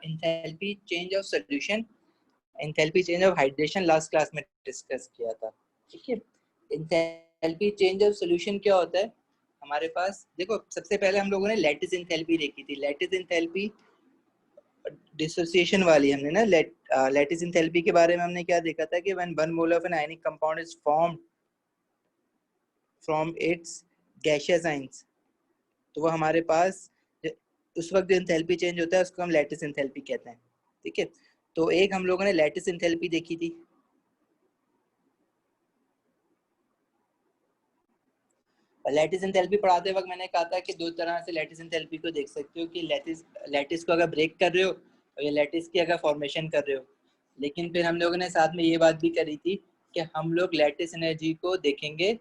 Enthalpy change of solution, enthalpy change of hydration last class में discuss किया था। ठीक है, इंथैल्पी चेंज ऑफ सॉल्यूशन क्या होता है हमारे पास? देखो सबसे पहले हम लोगों ने लैटिस इंथैल्पी देखी थी। लैटिस इंथैल्पी डिसोसिएशन वाली हमने ना, लैटिस इंथैल्पी के बारे में हमने क्या देखा था कि when one mole of an ionic compound is formed from its gaseous ions, तो वो हमारे पास उस वक्त जो इंथैल्पी चेंज होता है उसको हम लैटिस इंथैल्पी कहते हैं। ठीक है, तो एक हम लोगों ने लैटिस इंथैल्पी देखी थी। लैटिस इंथैल्पी पढ़ाते वक्त मैंने कहा था कि दो तरह से लैटिस इंथैल्पी को देख सकते हो कि लैटिस को अगर ब्रेक कर रहे हो और या लैटिस की अगर फॉर्मेशन कर रहे हो। लेकिन फिर हम लोगों ने साथ में ये बात भी करी थी कि हम लोग लैटिस एनर्जी को देखेंगे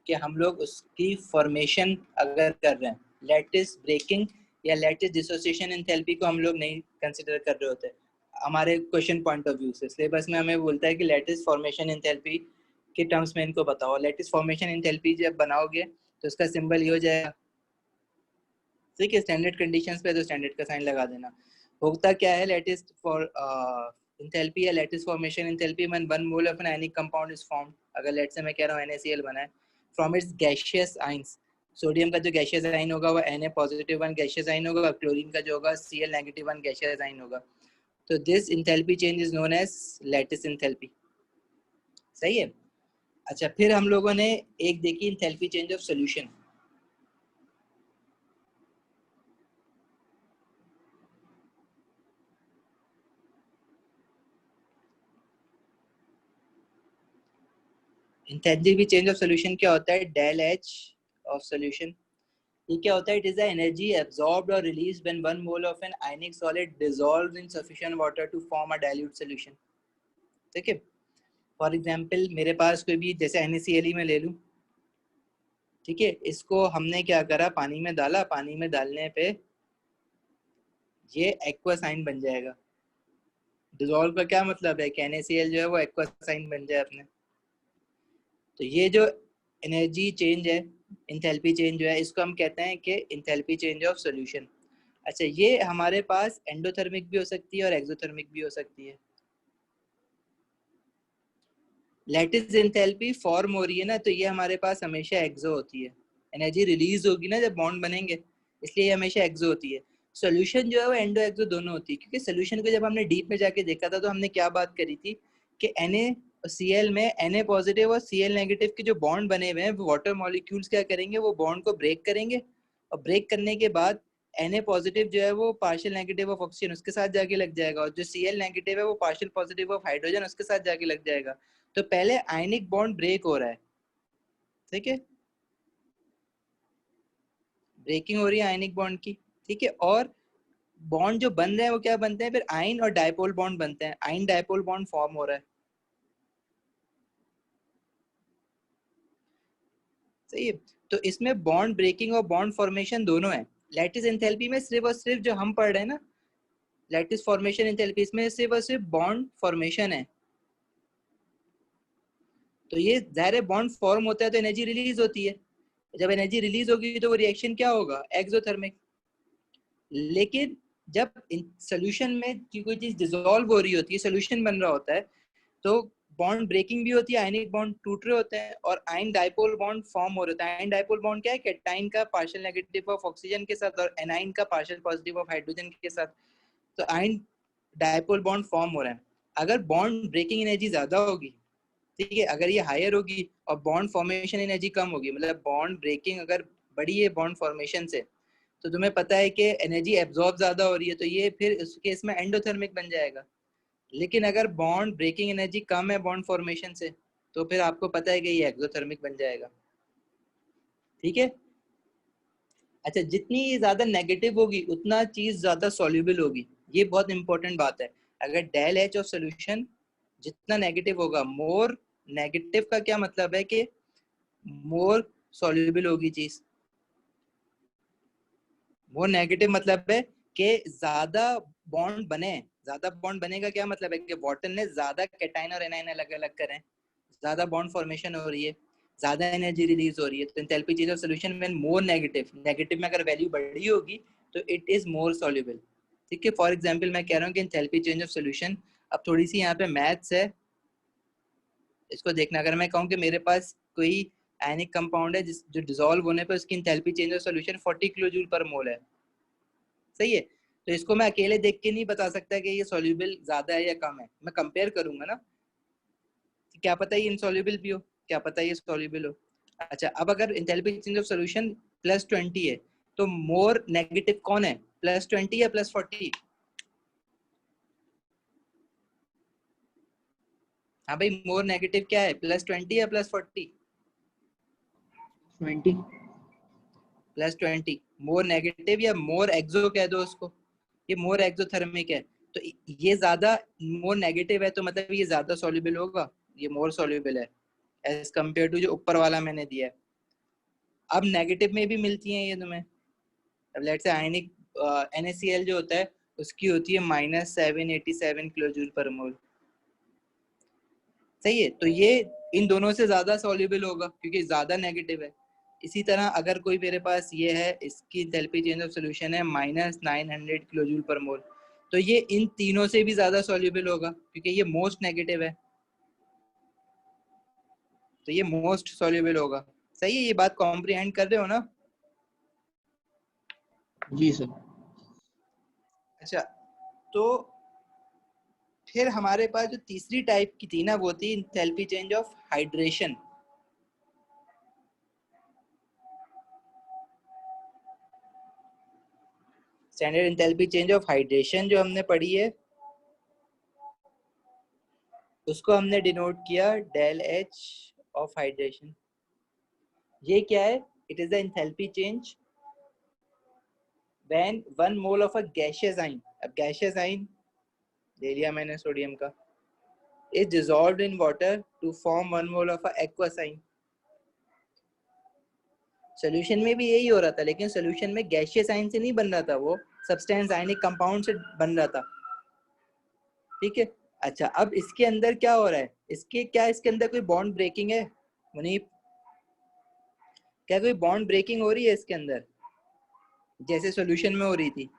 कि हम लोग उसकी फॉर्मेशन अगर कर रहे हैं, लैटिस ब्रेकिंग या लैटिस डिसोसिएशन इंथैल्पी को हम लोग नहीं कंसिडर कर रहे होते हमारे क्वेश्चन पॉइंट ऑफ व्यू से। सिलेबस में हमें बोलता है कि लैटिस फॉर्मेशन इंथैल्पी के टर्म्स में इनको बताओ। लैटिस फॉर्मेशन इंथैल्पी जब बनाओगे तो उसका सिंबल ये हो जाएगा। ठीक है, स्टैंडर्ड कंडीशंस पे तो स्टैंडर्ड का साइन लगा देना। होता क्या है लैटिस फॉर इंथैल्पी या lattice formation enthalpy when one mole of an ionic compound is formed, अगर लेट से मैं कह रहा हूं NaCl बना है from its gaseous ions, sodium का जो गैसियस आयन होगा वो Na positive one gaseous ion होगा, क्लोरीन का जो होगा Cl negative one gaseous ion होगा। तो this enthalpy change is known as lattice enthalpy. सही है। अच्छा, फिर हम लोगों ने एक देखी enthalpy change of solution. Enthalpy change of solution क्या होता है? डेल H ऑफ सॉल्यूशन, ये क्या होता है? It is the energy absorbed और released when one mole of an ionic solid dissolves in sufficient water to form a dilute solution. ठीक है, फॉर एग्जांपल मेरे पास कोई भी जैसे NaCl में ले लूं, ठीक है, इसको हमने क्या करा, पानी में डाला, पानी में डालने पे ये एक्वा साइन बन जाएगा। डिसॉल्व का क्या मतलब है कि NaCl जो है वो एक्वा साइन बन जाए अपने। तो ये जो एनर्जी चेंज है, इंथैल्पी चेंज जो है, इसको हम कहते हैं कि इंथैल्पी चेंज ऑफ सॉल्यूशन। अच्छा, ये हमारे पास एंडोथर्मिक भी हो सकती है और एक्सोथर्मिक भी हो सकती है। लैटिस इंथैल्पी फॉर्म हो रही है ना, तो ये हमारे पास हमेशा एक्सो होती है। एनर्जी रिलीज होगी ना जब बॉन्ड बनेंगे, इसलिए ये हमेशा एक्सो होती है। सॉल्यूशन जो है वो एंडो एक्सो दोनों होती है, क्योंकि सॉल्यूशन को जब हमने डीप में जाके देखा था तो हमने क्या बात करी थी कि NaCl में Na पॉजिटिव और Cl नेगेटिव के जो बॉन्ड बने हुए हैं, वाटर मॉलिक्यूल्स क्या करेंगे, वो बॉन्ड को ब्रेक करेंगे और ब्रेक करने के बाद Na पॉजिटिव जो है वो पार्शियल नेगेटिव ऑफ ऑक्सीजन उसके साथ जाके लग जाएगा, और जो Cl नेगेटिव है वो पार्शियल पॉजिटिव ऑफ हाइड्रोजन उसके साथ जाके लग जाएगा। तो पहले आयनिक बॉन्ड ब्रेक हो रहा है। ठीक है, ब्रेकिंग हो रही है आयनिक बॉन्ड की। ठीक है, और बॉन्ड जो बन रहे हैं वो क्या बनते हैं, फिर आयन और डायपोल बॉन्ड बनते हैं। आयन डायपोल बॉन्ड फॉर्म हो रहा है। सही है, तो इसमें बॉन्ड ब्रेकिंग और बॉन्ड फॉर्मेशन दोनों है। लैटिस एंथैल्पी में सिर्फ और सिर्फ जो हम पढ़ रहे हैं ना, लैटिस फॉर्मेशन एंथैल्पी, इसमें सिर्फ और सिर्फ बॉन्ड फॉर्मेशन है। तो ये जाहिर है बॉन्ड फॉर्म होता है तो एनर्जी रिलीज होती है। जब एनर्जी रिलीज होगी तो वो रिएक्शन क्या होगा, एक्सोथर्मिक। लेकिन जब सोल्यूशन में की कोई चीज डिसॉल्व हो रही होती है, सोल्यूशन बन रहा होता है, तो बॉन्ड ब्रेकिंग भी होती है, आयनिक बॉन्ड टूट रहे होते हैं और आयन डाइपोल बॉन्ड फॉर्म हो रहा है। आयन डाइपोल बॉन्ड क्या है, कैटाइन का पार्शियल नेगेटिव ऑफ ऑक्सीजन के साथ और एनाइन का पार्शियल पॉजिटिव ऑफ हाइड्रोजन के साथ। तो आयन डाइपोल बॉन्ड फॉर्म हो रहा है। अगर बॉन्ड ब्रेकिंग एनर्जी ज्यादा होगी, ठीक है, अगर ये हायर होगी और बॉन्ड फॉर्मेशन एनर्जी कम होगी, मतलब बॉन्ड ब्रेकिंग अगर बड़ी है बॉन्ड फॉर्मेशन से, तो तुम्हें पता है कि एनर्जी एब्जॉर्ब ज्यादा हो रही है, तो ये फिर इस केस में एंडोथर्मिक बन जाएगा। लेकिन अगर बॉन्ड ब्रेकिंग एनर्जी कम है बॉन्ड फॉर्मेशन से, तो फिर आपको पता है कि ये एक्सोथर्मिक बन जाएगा। ठीक है, अच्छा, जितनी ज्यादा नेगेटिव होगी उतना चीज ज्यादा सॉल्युबल होगी, ये बहुत इंपॉर्टेंट बात है। अगर डेल H ऑफ सोल्यूशन जितना नेगेटिव होगा, मोर नेगेटिव का क्या मतलब है कि मोर सॉल्युबल होगी चीज। मोर नेगेटिव मतलब है कि ज्यादा बॉन्ड बने। ज्यादा बॉन्ड बने का क्या मतलब है कि वाटर ने ज्यादा कैटाइन और एनाइन अलग अलग करें, ज्यादा बॉन्ड फॉर्मेशन हो रही है, ज्यादा एनर्जी रिलीज हो रही है। तो enthalpy change of solution when more negative, negative में अगर वैल्यू बड़ी होगी तो इट इज मोर सॉल्युबल। ठीक है, फॉर एग्जांपल मैं कह रहा हूँ कि एंथैल्पी चेंज ऑफ सॉल्यूशन, अब थोड़ी सी यहाँ पे मैथ्स है, इसको देखना। अगर मैं कहूँ कि मेरे पास कोई आयनिक कंपाउंड है जो डिसॉल्व होने पर उसकी enthalpy change of solution 40 kilo joule पर मोल है, सही है, तो इसको मैं अकेले देख के नहीं बता सकता कि ये सॉल्यूबल ज्यादा है या कम है, मैं कंपेयर करूंगा ना, क्या पता ये इनसॉल्युबल भी हो, क्या पता ये सॉल्युबल हो। अच्छा, अब अगर एंथैल्पी चेंज ऑफ सॉल्यूशन +20 है तो मोर नेगेटिव कौन है, +20 या +40? हाँ भाई, मोर नेगेटिव क्या है, +20 या +40? 20। +20 मोर नेगेटिव, या मोर एक्सो कह दो उसको, ये मोर एक्सोथर्मिक है, तो ये ज्यादा मोर नेगेटिव है, तो मतलब ये ज्यादा सॉल्युबल होगा, ये मोर सॉल्युबल है एज कम्पेयर टू जो ऊपर वाला मैंने दिया है। अब नेगेटिव में भी मिलती हैं ये तुम्हें, अब लेट्स से आयनिक NaCl जो होता है उसकी होती है -787 किलो जूल पर मोल, सही है, तो ये इन दोनों से ज्यादा सॉल्युबल होगा क्योंकि ज्यादा नेगेटिव है। इसी तरह अगर कोई मेरे पास ये है, इसकी एंथैल्पी चेंज ऑफ सॉल्यूशन है -900 किलो जूल पर मोल, तो ये इन तीनों से भी ज्यादा सॉल्युबल होगा क्योंकि ये मोस्ट नेगेटिव है, तो ये मोस्ट सॉल्युबल होगा, सही है, ये बात कॉम्प्रिहेंड कर रहे हो ना? जी सर। अच्छा, तो फिर हमारे पास जो तीसरी टाइप की थी ना वो थी enthalpy change of hydration. Standard enthalpy change of hydration जो हमने पढ़ी है उसको हमने डिनोट किया डेल एच ऑफ हाइड्रेशन। ये क्या है, it is the enthalpy change when 1 mole of a gaseous ion, अब गैसियस आयन ले लिया मैंने सोडियम का, is dissolved in water to form 1 mole of a aqueous ion. Solution में भी यही हो रहा था, लेकिन सोल्यूशन में गैसियस आयन से नहीं बन रहा था, वो सब्सटेंस आयनिक कंपाउंड से बन रहा था, ठीक है। अच्छा, अब इसके अंदर क्या हो रहा है, इसके अंदर कोई बॉन्ड ब्रेकिंग है मुनीब, क्या कोई बॉन्ड ब्रेकिंग हो रही है इसके अंदर जैसे सॉल्यूशन में हो रही थी?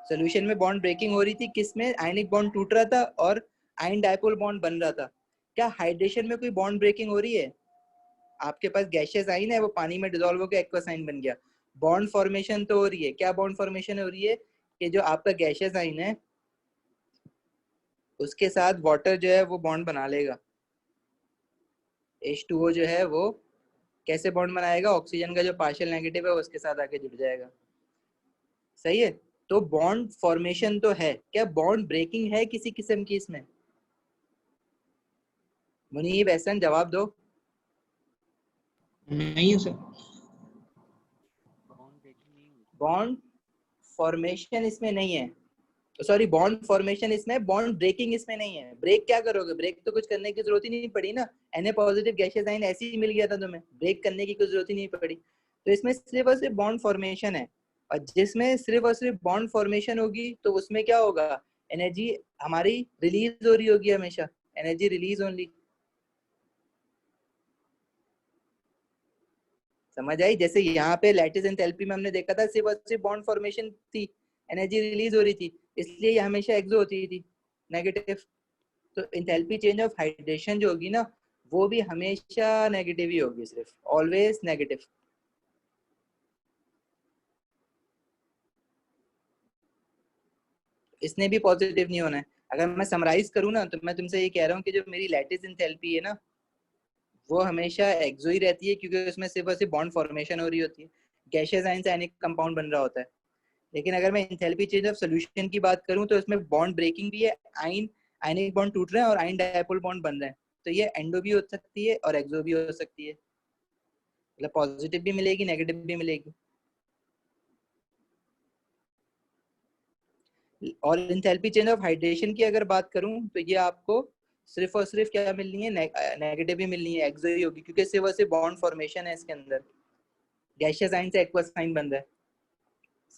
सॉल्यूशन में बॉन्ड ब्रेकिंग हो रही थी, किसमें, आयनिक बॉन्ड टूट रहा था और आयन डायपोल बॉन्ड बन रहा था। क्या हाइड्रेशन में कोई बॉन्ड ब्रेकिंग हो रही है? आपके पास गैसियस आयन है, वो पानी में डिसॉल्व होकर एक्वस आयन बन गया, बॉन्ड फॉर्मेशन तो हो रही है। क्या बॉन्ड फॉर्मेशन हो रही है कि जो आपका गैसियस आयन है उसके साथ वाटर जो है वो बॉन्ड बना लेगा, H2O जो है वो कैसे बॉन्ड बनाएगा, ऑक्सीजन का जो पार्शियल नेगेटिव है उसके साथ आके जुड़ जाएगा, सही है। तो बॉन्ड फॉर्मेशन तो है, क्या बॉन्ड ब्रेकिंग है किसी किस्म की इसमें? मुनीब, एहसन, जवाब दो। नहीं है सर। बॉन्ड फॉर्मेशन इसमें नहीं है, सॉरी, बॉन्ड फॉर्मेशन इसमें, बॉन्ड ब्रेकिंग इसमें नहीं है। ब्रेक क्या करोगे, ब्रेक तो कुछ करने की जरूरत ही नहीं पड़ी ना, Na पॉजिटिव गैसियस आयन ऐसे ही मिल गया था तुम्हें, ब्रेक करने की कोई जरूरत ही नहीं पड़ी। तो इसमें सिर्फ और सिर्फ बॉन्ड फॉर्मेशन है, और जिसमें सिर्फ और सिर्फ बॉन्ड फॉर्मेशन होगी तो उसमें क्या होगा, एनर्जी हमारी रिलीज हो रही होगी हमेशा, एनर्जी रिलीज ओनली, समझ आई? जैसे यहाँ पे लैटिस एंथैल्पी में हमने देखा था सिर्फ और सिर्फ बॉन्ड फॉर्मेशन थी, एनर्जी रिलीज हो रही थी, इसलिए ये हमेशा एक्सो होती थी, नेगेटिव। तो एंथैल्पी चेंज ऑफ हाइड्रेशन जो होगी ना वो भी हमेशा नेगेटिव ही होगी, सिर्फ ऑलवेज नेगेटिव। इसने भी पॉजिटिव नहीं होना है। अगर मैं समराइज करूँ ना तो मैं तुमसे ये कह रहा हूँ कि जो मेरी लैटिस एंथैल्पी है ना वो हमेशा एक्सो ही रहती है, क्योंकि उसमें सिर्फ और सिर्फ बॉन्ड फॉर्मेशन हो रही होती है, गैसियस आयन से आयनिक कंपाउंड बन रहा होता है। लेकिन अगर मैं एंथैल्पी चेंज ऑफ सॉल्यूशन की बात करूं तो इसमें बॉन्ड ब्रेकिंग भी है, आयनिक बॉन्ड टूट रहे हैं और आयन डायपोल बॉन्ड बन रहे हैं, तो ये एंडो भी हो सकती है और एक्सो भी हो सकती है, मतलब पॉजिटिव भी मिलेगी नेगेटिव भी मिलेगी। और एंथैल्पी चेंज ऑफ हाइड्रेशन की अगर बात करूं तो ये आपको सिर्फ और सिर्फ क्या मिलनी है, नेगेटिव ही मिलनी है, एक्सो ही होगी, क्योंकि सिर्फ और सिर्फ बॉन्ड फॉर्मेशन है इसके अंदर, गैसियस आयन से एक्वस आयन बन रहा है,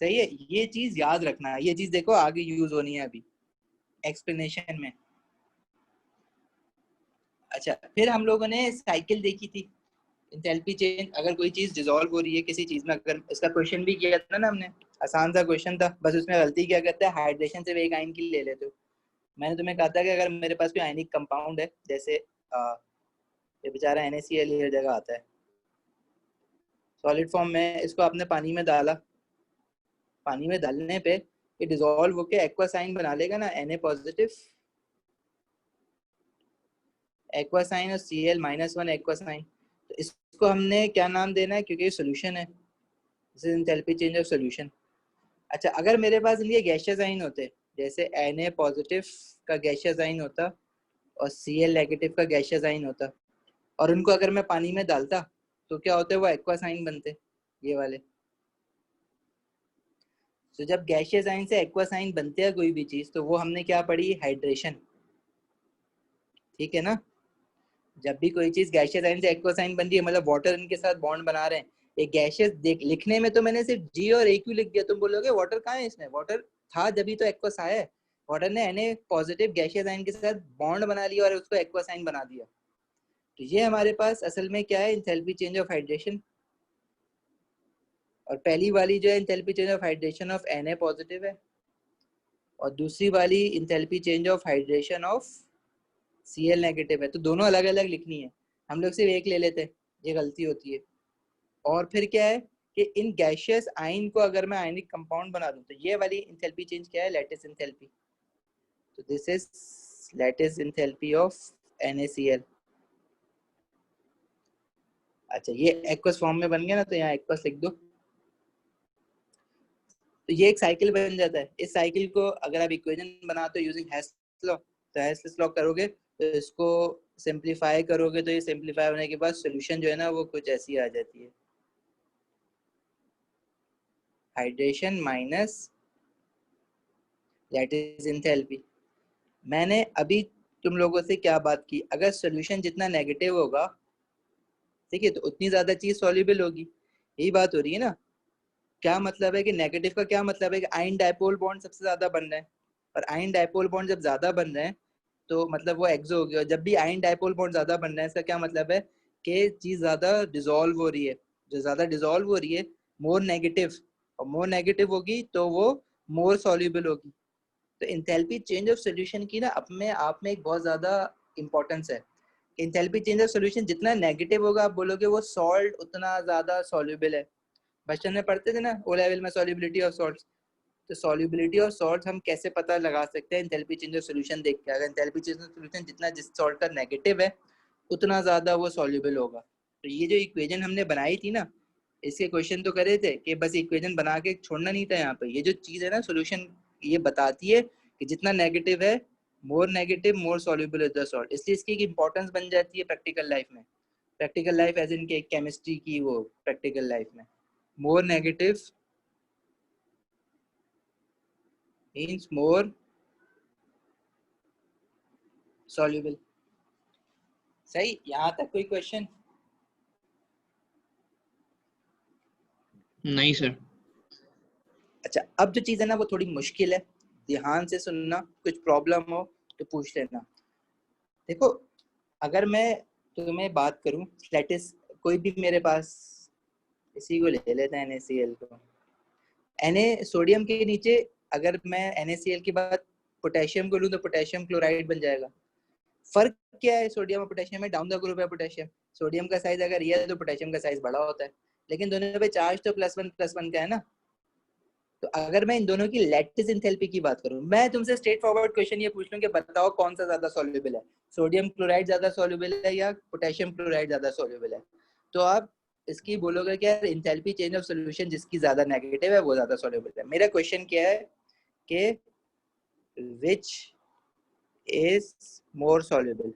सही है। ये चीज याद रखना, ये चीज देखो आगे यूज होनी है अभी एक्सप्लेनेशन में। अच्छा, फिर हम लोगों ने साइकिल देखी थी, एंथैल्पी चेंज, अगर कोई चीज डिसॉल्व हो रही है किसी चीज में, अगर इसका क्वेश्चन भी किया था ना हमने, आसान सा क्वेश्चन था, बस उसमें गलती क्या करते हैं, हाइड्रेशन से एक आयन की ले लेते हो। मैंने तुम्हें कहा था कि अगर मेरे पास कोई आयनिक कंपाउंड है, जैसे ये बेचारा NaCl हर जगह आता है सॉलिड फॉर्म में, इसको आपने पानी में डाला, पानी में डालने पे ये डिसॉल्व होके एक्वा साइन बना लेगा ना, Na पॉजिटिव एक्वा साइन और Cl-1 एक्वा साइन। तो इसको हमने क्या नाम देना है, क्योंकि ये सोल्यूशन है, this is enthalpy change of solution. अच्छा, अगर मेरे पास इनके गैसियस आयन होते, जैसे Na पॉजिटिव का गैसियस आयन होता और Cl नेगेटिव का गैसियस आयन होता, और उनको अगर मैं पानी में डालता तो क्या होते, वो एक्वा साइन बनते, ये वाले। तो जब गैसियस आयन से एक्वा साइन बनते हैं कोई भी चीज, तो वो हमने क्या पढ़ी, हाइड्रेशन। ठीक है ना, जब भी कोई चीज गैसियस आयन से एक्वा साइन बन रही है, मतलब वाटर इनके साथ बॉन्ड बना रहे हैं, एक गैसियस देख, लिखने में तो मैंने सिर्फ G और AQ लिख दिया, तुम बोलोगे वाटर कहाँ है इसमें, वाटर था जब ही तो एक्वस आया है। वाटर ने Na पॉजिटिव गैसियस आयन के साथ बॉन्ड बना लिया और उसको एक्वा साइन बना दिया। तो ये हमारे पास असल में क्या है, एंथैल्पी चेंज ऑफ हाइड्रेशन। और पहली वाली जो है enthalpy change of hydration of Na positive है, और दूसरी वाली enthalpy change of hydration of Cl negative है। तो दोनों अलग अलग लिखनी है, हम लोग सिर्फ एक ले लेते हैं, ये गलती होती है। और फिर क्या है कि इन गैसियस आयन को अगर मैं आयनिक कंपाउंड बना दूं, तो ये वाली एंथैल्पी चेंज क्या है, लैटिस एंथैल्पी। तो this is lattice enthalpy of NaCl। अच्छा, ये एक्वस फॉर्म में बन गया ना, तो यहाँ एक्वस लिख दो। तो ये एक साइकिल बन जाता है। इस साइकिल को अगर आप इक्वेशन बनाते हो यूजिंग हेल्स लॉ, तो हेल्स लॉ करोगे तो इसको सिंप्लीफाई करोगे, तो ये सिंप्लीफाई होने के बाद सोल्यूशन जो है ना वो कुछ ऐसी आ जाती है, हाइड्रेशन माइनस लैटिस एंथैल्पी। मैंने अभी तुम लोगों से क्या बात की, अगर सोल्यूशन जितना नेगेटिव होगा, ठीक है, तो उतनी ज्यादा चीज सॉल्युबल होगी, यही बात हो रही है ना। क्या मतलब है कि नेगेटिव का क्या मतलब है कि आयन डायपोल बॉन्ड सबसे ज्यादा बन रहे हैं, और आयन डायपोल बॉन्ड जब ज्यादा बन रहे हैं तो मतलब वो एक्सो हो गया। और जब भी आयन डायपोल बॉन्ड ज्यादा बन रहे हैं, इसका क्या मतलब है कि चीज ज्यादा डिसॉल्व हो रही है। जो ज्यादा डिसॉल्व हो रही है, मोर नेगेटिव, और मोर नेगेटिव होगी तो वो मोर सॉल्युबल होगी। तो इंथैल्पी चेंज ऑफ सोल्यूशन की ना अपने आप में एक बहुत ज्यादा इंपॉर्टेंस है। इंथैल्पी चेंज ऑफ सोल्यूशन जितना नेगेटिव होगा, आप बोलोगे वो सॉल्ट उतना ज्यादा सॉल्युबल है। बचपन में पढ़ते थे ना ओ लेवल में, सॉल्युबिलिटी ऑफ सॉल्ट्स। तो सॉल्युबिलिटी ऑफ सॉल्ट हम कैसे पता लगा सकते हैं, एंथैल्पी चेंज ऑफ सॉल्यूशन देख के। अगर एंथैल्पी चेंज ऑफ सॉल्यूशन जितना जिस सॉल्ट का नेगेटिव है, उतना ज्यादा वो सॉल्युबल होगा। तो ये जो इक्वेशन हमने बनाई थी ना, इसके क्वेश्चन तो करे थे कि बस इक्वेशन बना के छोड़ना नहीं था। यहाँ पे ये जो चीज है ना सोल्यूशन, ये बताती है कि जितना नेगेटिव है, more negative more soluble is the salt. इसलिए इसकी एक इंपॉर्टेंस बन जाती है प्रैक्टिकल लाइफ में। प्रैक्टिकल लाइफ एज इन के केमिस्ट्री की वो प्रैक्टिकल लाइफ में, more negative means more soluble। सही, यहाँ तक कोई क्वेश्चन? नहीं सर। अच्छा, अब जो चीज है ना वो थोड़ी मुश्किल है, ध्यान से सुनना, कुछ प्रॉब्लम हो तो पूछ लेना। देखो, अगर मैं तुम्हें बात करूं लैटिस, कोई भी मेरे पास, इसी को ले लेते हैं NaCl को। Na सोडियम के नीचे अगर मैं NaCl के बाद पोटेशियम को लूं तो पोटेशियम क्लोराइड बन जाएगा। फर्क क्या है सोडियम और पोटेशियम में? डाउन द ग्रुप है पोटेशियम। सोडियम का साइज अगर ये है तो पोटेशियम का साइज बड़ा होता है, लेकिन दोनों पे चार्ज तो +1 का है ना। तो अगर मैं इन दोनों की लैटिस एंथैल्पी की बात करूं, मैं तुमसे स्ट्रेट फॉरवर्ड क्वेश्चन ये पूछ लूं कि बताओ कौन सा ज्यादा सॉल्युबल है, सोडियम क्लोराइड ज्यादा सॉल्युबल है या पोटेशियम क्लोराइड ज्यादा सॉल्युबल है? तो आप इसकी बोलोगे कि यार एंथैल्पी चेंज ऑफ सॉल्यूशन जिसकी ज्यादा नेगेटिव है वो ज्यादा सॉल्युबल है। मेरा क्वेश्चन क्या है कि which is more soluble,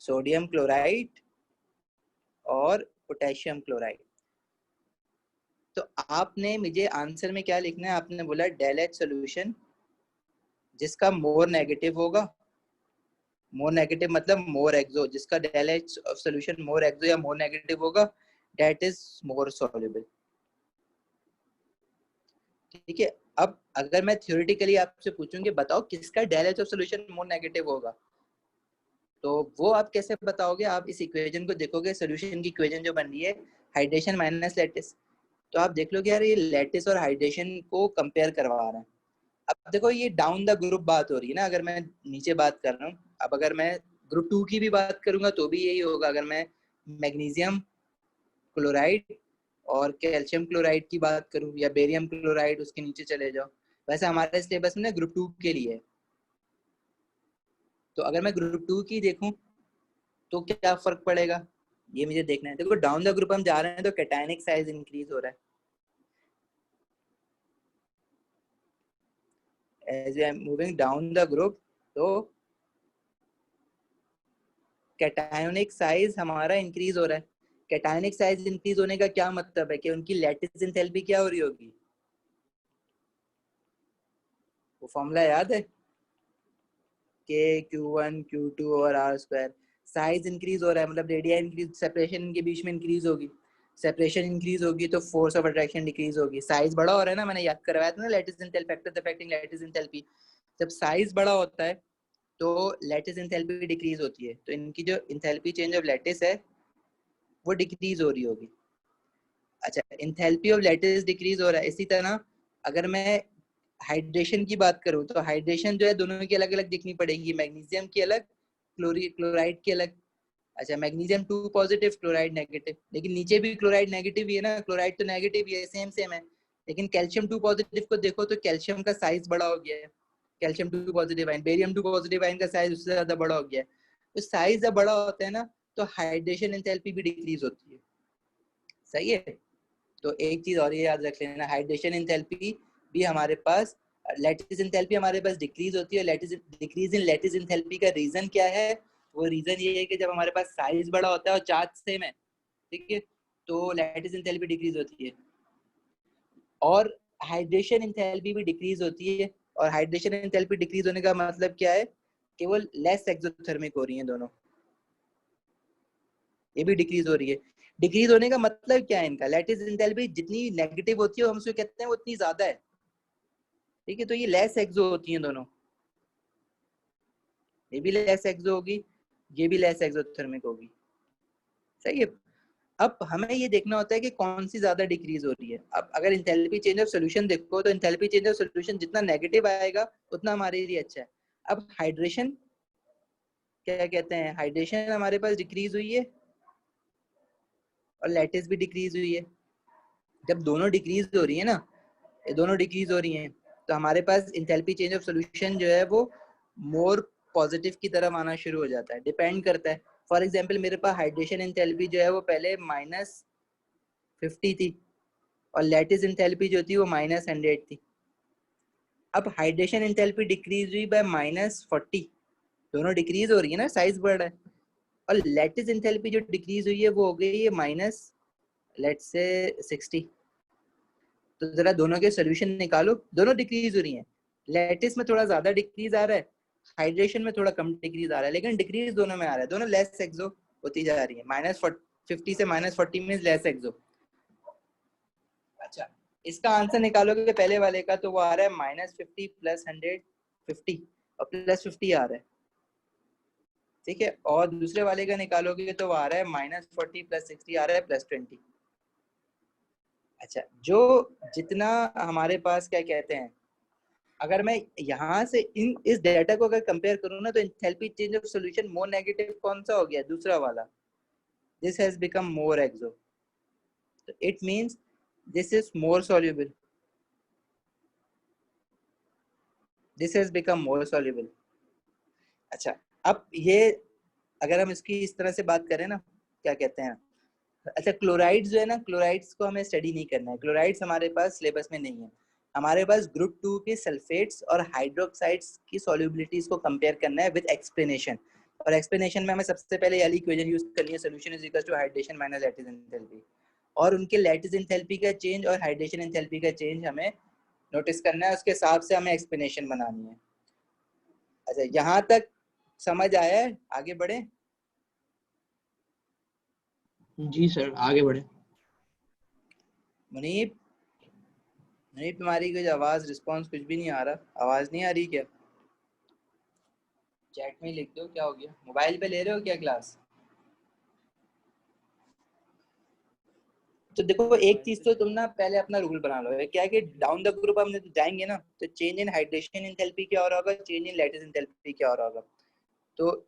sodium chloride और पोटेशियम क्लोराइड? तो आपने मुझे आंसर में क्या लिखना है, आपने बोला डेल एच सोल्यूशन जिसका मोर नेगेटिव होगा, मोर नेगेटिव मतलब मोर एक्सो, जिसका डेल एच सोल्यूशन मोर एक्सो या मोर नेगेटिव होगा, दैट इज मोर सॉल्युबल। ठीक है, अब अगर मैं थ्योरेटिकली आपसे पूछूं कि बताओ किसका del H of solution more negative होगा, तो वो आप कैसे बताओगे? आप इस इक्वेशन को देखोगे, सोल्यूशन की इक्वेशन जो बन रही है हाइड्रेशन माइनस लैटिस, तो आप देख लो कि यार ये लैटिस और हाइड्रेशन को कंपेयर करवा रहा है। अब देखो ये डाउन द ग्रुप बात हो रही है ना, अगर मैं नीचे बात कर रहा हूँ। अब अगर मैं ग्रुप 2 की भी बात करूंगा तो भी यही होगा। अगर मैं मैग्नीशियम क्लोराइड और कैल्शियम क्लोराइड की बात करूं या बेरियम क्लोराइड, उसके नीचे चले जाओ। वैसे हमारे सिलेबस में ग्रुप 2 के लिए है। तो अगर मैं ग्रुप 2 की देखूं तो क्या फर्क पड़ेगा, ये मुझे देखना है। देखो डाउन द ग्रुप हम जा रहे हैं तो कैटायनिक साइज इंक्रीज हो रहा है as we are moving down the group. तो कैटायनिक साइज हमारा इंक्रीज हो रहा है। कैटायनिक साइज इंक्रीज होने का क्या मतलब है कि उनकी लैटिस एंथैल्पी क्या हो रही होगी, वो फॉर्मूला याद है, के Q1 Q2 और आर स्क्वायर। साइज इंक्रीज हो रहा है मतलब रेडिया इंक्रीज, सेपरेशन इनके बीच में इंक्रीज होगी। सेपरेशन इंक्रीज होगी तो फोर्स ऑफ अट्रैक्शन डिक्रीज होगी। साइज बड़ा हो रहा है ना, मैंने याद करवाया था ना lattice enthalpy factors affecting lattice enthalpy. जब साइज बड़ा होता है तो लैटिस एंथैल्पी डिक्रीज होती है, तो इनकी जो एंथैल्पी चेंज ऑफ लैटिस है वो डिक्रीज हो रही होगी। अच्छा, एंथैल्पी ऑफ लैटिस डिक्रीज हो रहा है। इसी तरह अगर मैं हाइड्रेशन की बात करूं तो हाइड्रेशन जो है दोनों की अलग अलग दिखनी पड़ेगी, मैग्नीशियम की अलग, क्लोराइड की अलग। अच्छा, मैग्नीशियम 2 पॉजिटिव क्लोराइड नेगेटिव, लेकिन नीचे भी क्लोराइड नेगेटिव ही है ना, क्लोराइड तो नेगेटिव ही है, सेम सेम है। लेकिन कैल्शियम 2 पॉजिटिव को देखो तो कैल्शियम का साइज बड़ा हो गया है। Calcium 2 positive ion, barium 2 positive ion का साइज उससे ज्यादा बड़ा हो गया है। तो साइज जब बड़ा होता है ना तो हाइड्रेशन एंथैल्पी भी डिक्रीज होती है। सही है। तो एक चीज और ये याद रख लेना, हाइड्रेशन एंथैल्पी भी हमारे पास, लैटिस एंथैल्पी हमारे पास डिक्रीज होती है। Lattice decrease in lattice enthalpy का रीजन क्या है, वो रीजन ये है कि जब हमारे पास साइज बड़ा होता है और चार्ज सेम है, ठीक है, तो लैटिस एंथैल्पी डिक्रीज होती है। और हाइड्रेशन एंथैल्पी भी डिक्रीज होती है। और हाइड्रेशन एंथैल्पी डिक्रीज होने का मतलब क्या है, केवल लेस एक्सोथर्मिक हो रही है दोनों, ये भी डिक्रीज हो रही है। डिक्रीज होने का मतलब क्या है इनका, लैटिस एंथैल्पी जितनी नेगेटिव होती है हम उसको कहते हैं वो उतनी ज्यादा है, ठीक है। तो ये लेस एक्सो होती हैं दोनों, ये भी लेस एक्सो होगी, ये भी लेस एक्सोथर्मिक होगी। सही है। अब हमें ये देखना होता है कि कौन सी ज्यादा डिक्रीज हो रही है। अब अगर इंथैल्पी चेंज ऑफ सॉल्यूशन देखो तो इंथैल्पी चेंज ऑफ सॉल्यूशन जितना नेगेटिव आएगा उतना हमारे लिए अच्छा है। अब हाइड्रेशन क्या कहते हैं, हाइड्रेशन हमारे पास डिक्रीज हुई है और लैटिस भी डिक्रीज हुई है। जब दोनों डिक्रीज हो रही है ना, ये दोनों डिक्रीज हो रही हैं, तो हमारे पास इंथैल्पी चेंज ऑफ सॉल्यूशन जो है वो मोर पॉजिटिव की तरफ आना शुरू हो जाता है। डिपेंड करता है। फॉर एग्जांपल मेरे पास हाइड्रेशन इंथैल्पी जो है वो पहले -50 थी और लैटिस इंथैल्पी जो थी वो -100 थी। अब हाइड्रेशन इंथैल्पी डिक्रीज हुई बाय -40, दोनों डिक्रीज हो रही है ना, साइज बढ़ रहा है। और लैटिस इंथैल्पी जो डिक्रीज हुई है वो हो गई है माइनस लेट्स से 60। तो जरा दोनों के सोल्यूशन निकालो, दोनों डिक्रीज हो रही हैं। लैटिस में थोड़ा ज्यादा डिक्रीज आ रहा है, हाइड्रेशन में थोड़ा कम डिक्रीज आ रहा है, लेकिन डिक्रीज दोनों में आ रहा है, दोनों लेस एक्सो होती जा रही है। -50 से -40 मीन लेस एक्सो। अच्छा, इसका आंसर निकालोगे पहले वाले का तो वो आ रहा है -50 + 150 और +50 आ रहा है, ठीक है। और दूसरे वाले का निकालोगे तो वो आ रहा है -40 + 60 आ रहा है +20। अच्छा, जो जितना हमारे पास क्या कहते हैं, अगर मैं यहाँ से इन इस डेटा को अगर कंपेयर करूँ ना तो enthalpy change of solution more negative कौन सा हो गया, दूसरा वाला, दिस हैज बिकम मोर एक्सो। तो it means this is more soluble, this has become more soluble. अच्छा, अब ये अगर हम इसकी इस तरह से बात करें ना, क्या कहते हैं, अच्छा क्लोराइड्स जो है ना, क्लोराइड्स को हमें स्टडी नहीं करना है, क्लोराइड्स हमारे पास सिलेबस में नहीं है। हमारे पास ग्रुप 2 के सल्फेट्स और हाइड्रोक्साइड्स की सॉल्युबिलिटीज को कंपेयर करना है विद एक्सप्लेनेशन। और एक्सप्लेनेशन में हमें सबसे पहले ये वाली इक्वेशन यूज करनी है, solution is equal to hydration minus lattice enthalpy. और उनके लैटिस एंथैल्पी का चेंज और हाइड्रेशन एंथैल्पी का चेंज हमें नोटिस करना है, उसके हिसाब से हमें एक्सप्लेनेशन बनानी है। अच्छा, यहाँ तक समझ आया है, आगे बढ़े। जी सर, आगे बढ़े। मुनीब, मुनीब तुम्हारी कुछ आवाज रिस्पॉन्स कुछ भी नहीं आ रहा, आवाज नहीं आ रही क्या, चैट में लिख दो, क्या हो गया, मोबाइल पे ले रहे हो क्या क्लास। तो देखो एक चीज तो तुम ना पहले अपना रूल बना लो, क्या है कि डाउन द ग्रुप हम जाएंगे ना, तो चेंज इन हाइड्रेशन एंथैल्पी क्या हो रहा होगा, चेंज इन लैटिस एंथैल्पी क्या हो रहा होगा। तो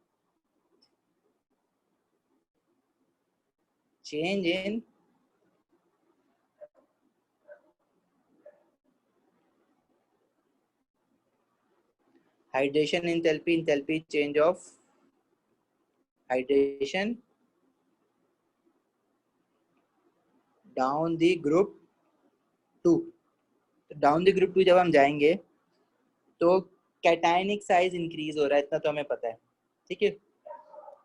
change in hydration enthalpy, enthalpy change of hydration down the group two. Down the group two जब हम जाएंगे तो कैटायनिक साइज इंक्रीज हो रहा है, इतना तो हमें पता है। ठीक है,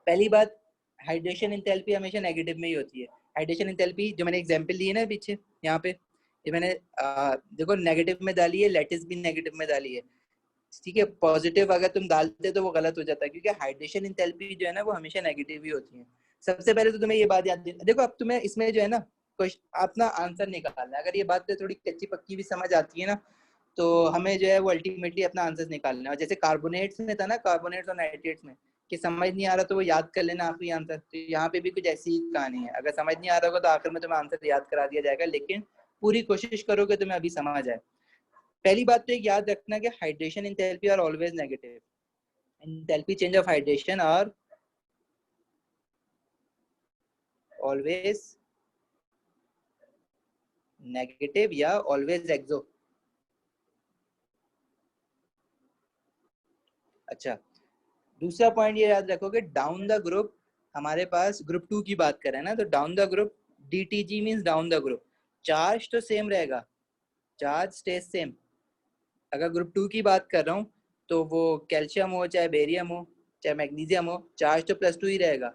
पहली बात, हाइड्रेशन एंथैल्पी हमेशा नेगेटिव में ही होती है। हाइड्रेशन एंथैल्पी जो मैंने एग्जांपल दी है ना पीछे यहाँ पे, ये मैंने देखो नेगेटिव में डाली है, लैटिस भी नेगेटिव में डाली है। ठीक है, पॉजिटिव अगर तुम डालते तो वो गलत हो जाता है, क्योंकि हाइड्रेशन एंथैल्पी जो है ना वो हमेशा नेगेटिव ही होती है। सबसे पहले तो तुम्हें ये बात याद देखो, अब तुम्हें इसमें जो है ना अपना आंसर निकालना है। अगर ये बात थोड़ी कच्ची पक्की भी समझ आती है ना, तो हमें जो है वो अल्टीमेटली अपना आंसर निकालना है। और जैसे कार्बोनेट्स में था ना, कार्बोनेट्स और नाइट्रेट्स में कि समझ नहीं आ रहा तो वो याद कर लेना आखिरी आंसर, तो यहाँ पे भी कुछ ऐसी ही कहानी है। अगर समझ नहीं आ रहा होगा तो आखिर में तुम्हें आंसर याद करा दिया जाएगा, लेकिन पूरी कोशिश करोगे तुम्हें अभी समझ आए। पहली बात तो एक याद रखना कि hydration enthalpy are always negative, enthalpy change of hydration are always negative या ऑलवेज एक्सो। अच्छा, दूसरा पॉइंट ये याद रखो कि डाउन द ग्रुप, हमारे पास ग्रुप टू की बात करें ना, तो down the group DTG means down the group, charge तो सेम रहेगा, चार्ज स्टेज सेम। अगर ग्रुप टू की बात कर रहा हूँ तो वो कैल्शियम हो चाहे बेरियम हो चाहे मैग्नीशियम हो, चार्ज तो प्लस टू ही रहेगा,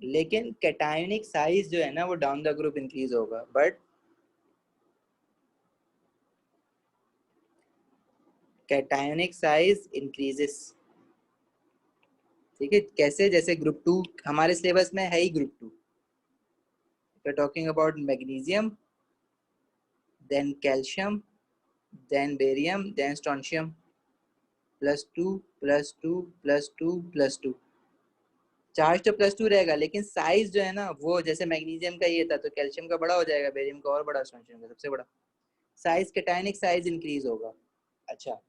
लेकिन कैटायनिक साइज जो है ना वो डाउन द ग्रुप इंक्रीज होगा। But cationic size increases. ठीक है, कैसे, जैसे ग्रुप टू हमारे सिलेबस में है ही group two, talking about magnesium, then calcium, then barium, then strontium, plus two plus two plus two plus two. Charge तो प्लस टू रहेगा, लेकिन साइज जो है ना वो जैसे मैग्नीशियम का ये था तो कैल्शियम का बड़ा हो जाएगा, बेरियम का और बड़ा, स्ट्रोंशियम का सबसे बड़ा। साइज, कैटायनिक साइज इंक्रीज होगा। अच्छा,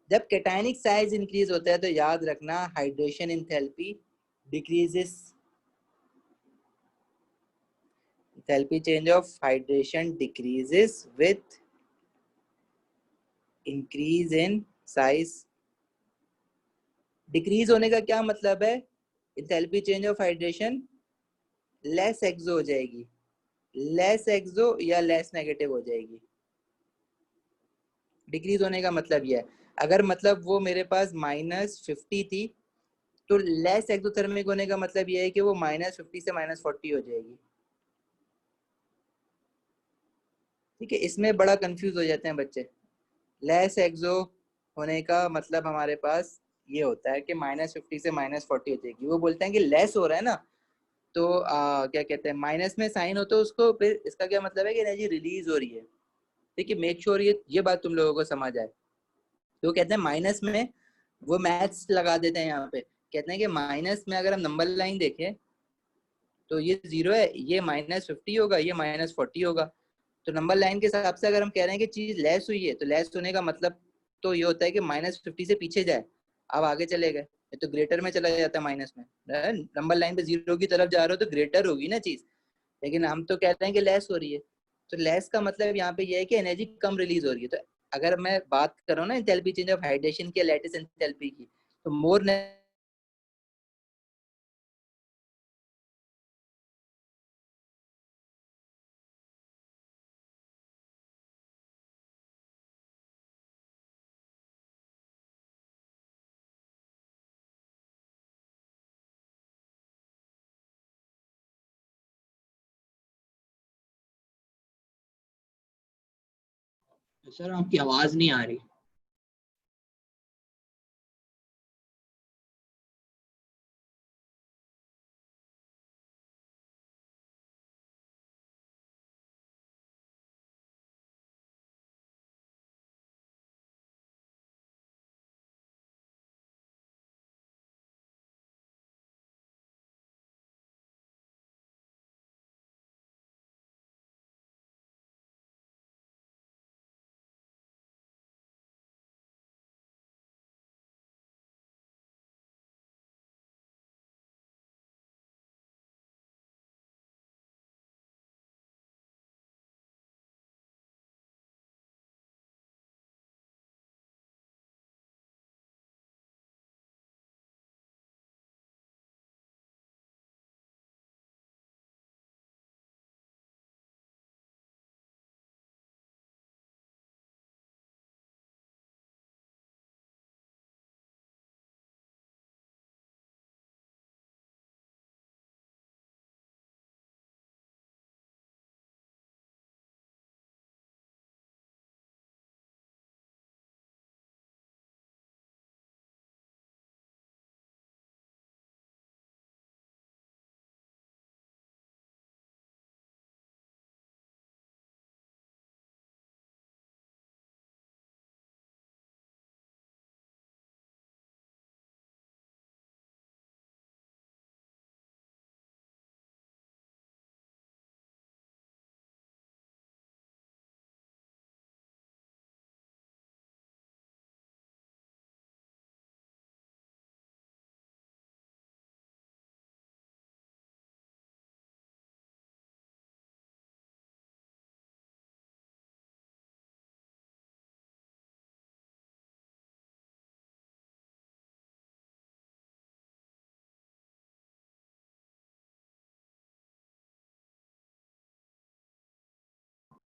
जब कैटायनिक साइज इंक्रीज होता है तो याद रखना hydration enthalpy decreases, enthalpy change of hydration decreases with increase in size. Decrease होने का क्या मतलब है, enthalpy change of hydration less exo हो जाएगी, लेस एक्सो या लेस नेगेटिव हो जाएगी। डिक्रीज होने का मतलब यह है, अगर मतलब वो मेरे पास -50 थी, तो लेस एक्सोथर्मिक होने का मतलब यह है कि वो -50 से -40 हो जाएगी। ठीक है, इसमें बड़ा कंफ्यूज हो जाते हैं बच्चे। लेस एक्सो होने का मतलब हमारे पास ये होता है कि -50 से -40 हो जाएगी। वो बोलते हैं कि लेस हो रहा है ना, तो क्या कहते हैं, माइनस में साइन हो तो उसको फिर इसका क्या मतलब है कि एनर्जी रिलीज हो रही है। ठीक है, मेक श्योर ये बात तुम लोगों को समझ आए। तो कहते हैं माइनस में, वो मैथ्स लगा देते हैं यहाँ पे, कहते हैं कि माइनस में अगर हम नंबर लाइन देखें तो ये 0 है, ये -50 होगा, ये -40 होगा। तो नंबर लाइन के हिसाब से अगर हम कह रहे हैं कि चीज लेस हुई है, तो लेस होने का मतलब तो ये होता है कि -50 से पीछे जाए, अब आगे चले गए, तो ग्रेटर में चला जाता है माइनस में। नंबर लाइन पे 0 की तरफ जा रहे हो तो ग्रेटर होगी ना चीज, लेकिन हम तो कहते हैं कि लेस हो रही है। तो लेस का मतलब यहाँ पे ये है कि एनर्जी कम रिलीज हो रही है। तो अगर मैं बात कर रहा हूँ ना एंथैल्पी चेंज ऑफ हाइड्रेशन की, लैटिस एंथैल्पी की, तो मोर सर आपकी आवाज नहीं आ रही।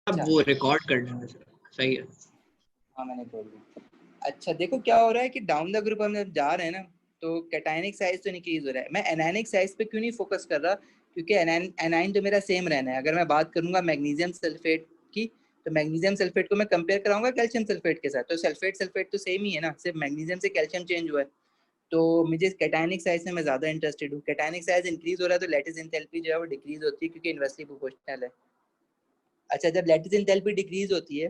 अब वो रिकॉर्ड कर लेना सर, सही है। हाँ मैंने बोल दिया। अच्छा देखो क्या हो रहा है कि डाउन द ग्रुप हम जब जा रहे हैं ना, तो कैटायनिक साइज तो इंक्रीज हो रहा है। मैं एनायनिक साइज पे क्यों नहीं फोकस कर रहा, क्योंकि एनाइन तो मेरा सेम रहना है। अगर मैं बात करूंगा मैग्नीशियम सल्फेट की, तो मैग्नीशियम सल्फेट को मैं कंपेयर कराऊंगा कैल्शियम सल्फेट के साथ, तो सल्फेट सल्फेट तो सेम ही है ना, सिर्फ मैग्नीशियम से कैल्शियम चेंज हुआ है। तो मुझे कैटायनिक साइज से मैं ज्यादा इंटरेस्टेड हूँ। कैटायनिक साइज इंक्रीज हो रहा है तो लैटिस एंथैल्पी जो है वो डिक्रीज होती है, क्योंकि इनवर्सली प्रोपोर्शनल है। अच्छा जब लैटिस एंथैल्पी डिक्रीज होती है,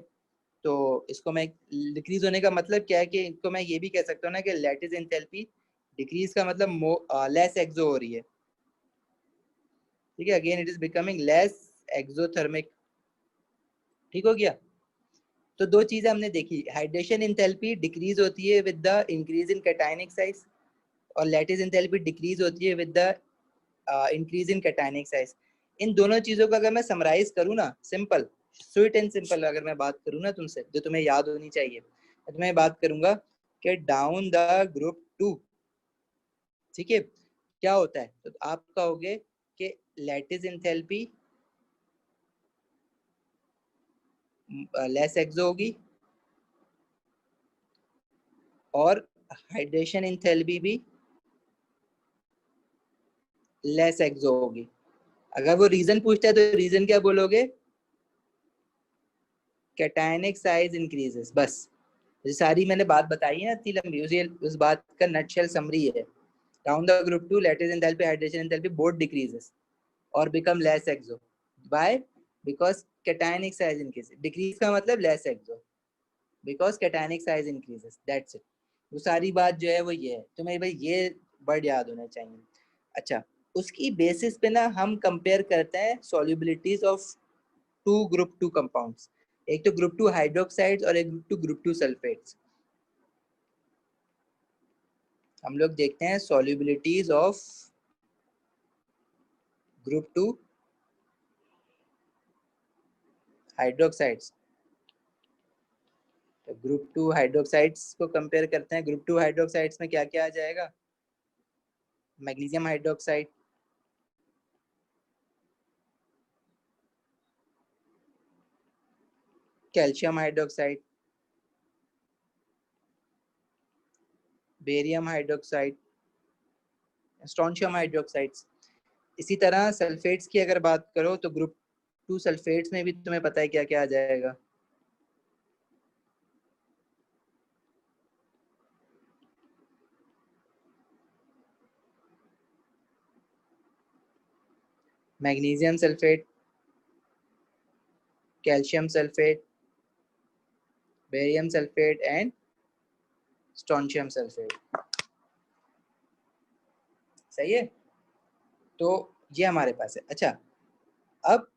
तो इसको मैं, डिक्रीज होने का मतलब क्या है कि इनको मैं ये भी कह सकता हूँ ना कि लैटिस एंथैल्पी डिक्रीज का मतलब लेस एक्सो हो रही है। ठीक है, again it is becoming less exothermic. ठीक हो गया। तो दो चीजें हमने देखी, हाइड्रेशन एंथैल्पी डिक्रीज होती है with the increase in cationic size, और लैटिस एंथैल्पी डिक्रीज होती है with the increase in cationic size. इन दोनों चीजों को अगर मैं समराइज करूँ ना, सिंपल स्वीट एंड सिंपल अगर मैं बात करूँ ना तुमसे, जो तुम्हें याद होनी चाहिए, तो मैं बात करूंगा कि डाउन द ग्रुप 2, ठीक है, क्या होता है, तो आप कहोगे कि लैटिस एंथैल्पी लेस एक्सो होगी, और हाइड्रेशन एंथैल्पी भी लेस एक्सो होगी। अगर वो रीजन पूछता है तो रीजन क्या बोलोगे, कैटायनिक साइज इंक्रीजेस, बस। ये सारी मैंने बात बताई है ना इतनी लंबी, उस बात का नटशेल समरी है। Down the group 2 lattice enthalpy hydration enthalpy both decreases और become less exo. Why? Because cationic size increases. Decrease का मतलब less exo, because cationic size increases, that's it. वो सारी बात जो है वो ये है, तुम्हें भाई ये वर्ड याद होना चाहिए। अच्छा, उसकी बेसिस पे ना हम कंपेयर करते हैं सॉल्युबिलिटीज ऑफ टू ग्रुप 2 कंपाउंड्स, एक तो ग्रुप 2 हाइड्रोक्साइड्स और एक ग्रुप 2 सल्फेट्स। हम लोग देखते हैं सॉल्युबिलिटीज ऑफ ग्रुप 2 हाइड्रोक्साइड्स। तो ग्रुप 2 हाइड्रोक्साइड्स को कंपेयर करते हैं। ग्रुप 2 हाइड्रोक्साइड्स में क्या क्या आ जाएगा, magnesium hydroxide, calcium hydroxide, barium hydroxide, strontium hydroxides. इसी तरह सल्फेट्स की अगर बात करो तो ग्रुप 2 सल्फेट्स में भी तुम्हें पता है क्या क्या आ जाएगा, magnesium sulphate, calcium sulphate, barium sulphate and strontium sulphate. सही है, तो ये हमारे पास है। अच्छा, अब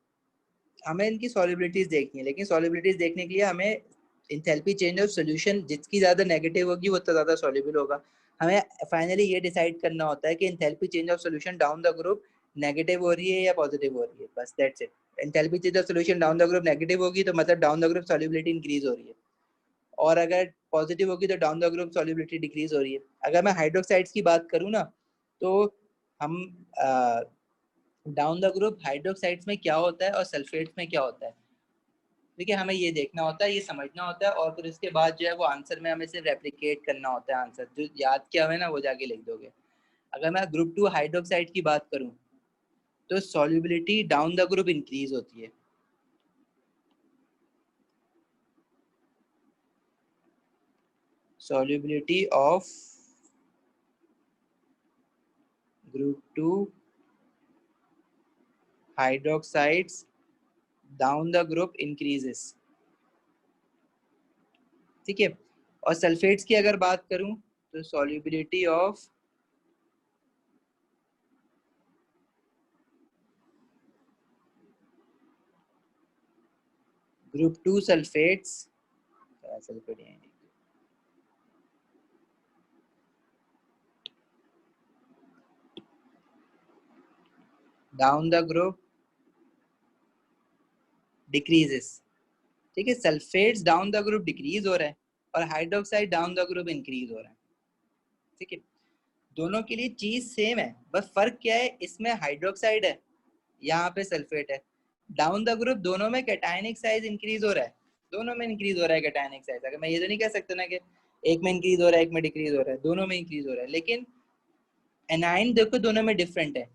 हमें इनकी सॉल्युबिलिटीज देखनी है, लेकिन सॉल्युबिलिटीज देखने के लिए हमें इंथैल्पी चेंज ऑफ सॉल्यूशन जिसकी ज्यादा नेगेटिव होगी वो तो ज्यादा सॉल्युबल होगा। हमें फाइनली ये डिसाइड करना होता है कि enthalpy change of solution down the group negative हो रही है या पॉजिटिव हो रही है, बस that's it. Enthalpy change of solution down the group negative होगी तो मतलब down the group solubility increase हो रही है, और अगर पॉजिटिव होगी तो down the group solubility decrease हो रही है। अगर मैं हाइड्रोक्साइड्स की बात करूँ ना, तो हम डाउन द ग्रुप हाइड्रोक्साइड्स में क्या होता है और सल्फेट्स में क्या होता है, ठीक है, हमें ये देखना होता है, ये समझना होता है, और फिर उसके बाद जो है वो आंसर में हमें सिर्फ रेप्लिकेट करना होता है। आंसर जो याद किया हुआ है ना वो जाके लिख दोगे। अगर मैं ग्रुप 2 हाइड्रोक्साइड की बात करूं, तो solubility down the group increase होती है। Solubility of group 2 hydroxides down the group increases, ठीक है। और सल्फेट्स की अगर बात करूं, तो solubility of group 2 sulphates, sulphate down the group decreases, ठीक है। Sulphates down the group decrease हो रहा है और hydroxide down the group increase हो रहा है, ठीक है। दोनों के लिए चीज सेम है, बस फर्क क्या है, इसमें हाइड्रोक्साइड है, यहाँ पे सल्फेट है। डाउन द ग्रुप दोनों में कैटायनिक साइज इंक्रीज हो रहा है, दोनों में इंक्रीज हो रहा है कैटायनिक साइज। अगर मैं ये तो नहीं कह सकता ना कि एक में इंक्रीज हो रहा है एक में डिक्रीज हो रहा है, दोनों में इंक्रीज हो रहा है। लेकिन एनाइन देखो दोनों में डिफरेंट है,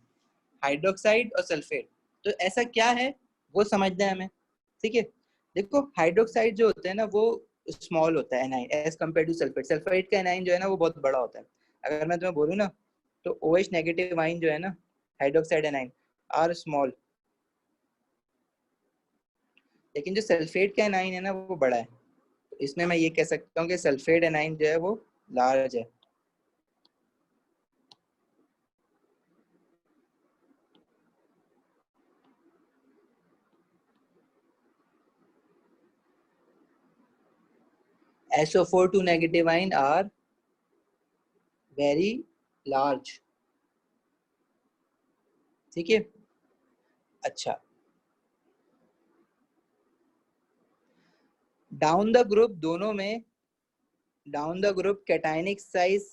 हाइड्रोक्साइड और सल्फेट। तो ऐसा क्या है वो समझना है हमें, ठीक है। देखो हाइड्रोक्साइड जो होता है ना वो स्मॉल होता है anion as compare to sulphate. Sulphate का एनाइन जो है ना वो बहुत बड़ा होता है। अगर मैं तुम्हें बोलूँ ना तो OH नेगेटिव आइन जो है ना हाइड्रोक्साइड एनाइन आर स्मॉल, लेकिन जो सल्फेट का एनाइन है ना वो बड़ा है। तो इसमें मैं ये कह सकता हूँ कि सल्फेट एनाइन जो है वो लार्ज है। SO4 2 negative ion are very large, ठीक है। अच्छा, डाउन द ग्रुप दोनों में, down the group cationic size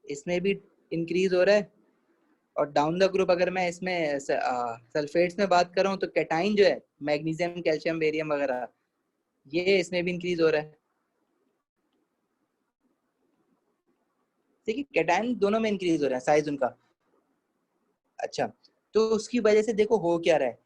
इसमें भी इंक्रीज हो रहा है, और डाउन द ग्रुप अगर मैं इसमें सल्फेट्स में बात कर रहा हूँ तो कैटाइन जो है मैग्नीशियम कैल्शियम बेरियम वगैरह ये इसमें भी इंक्रीज हो रहा है, ठीक है। कैटाइन दोनों में इंक्रीज हो रहा है साइज उनका। अच्छा, तो उसकी वजह से देखो हो क्या रहा है,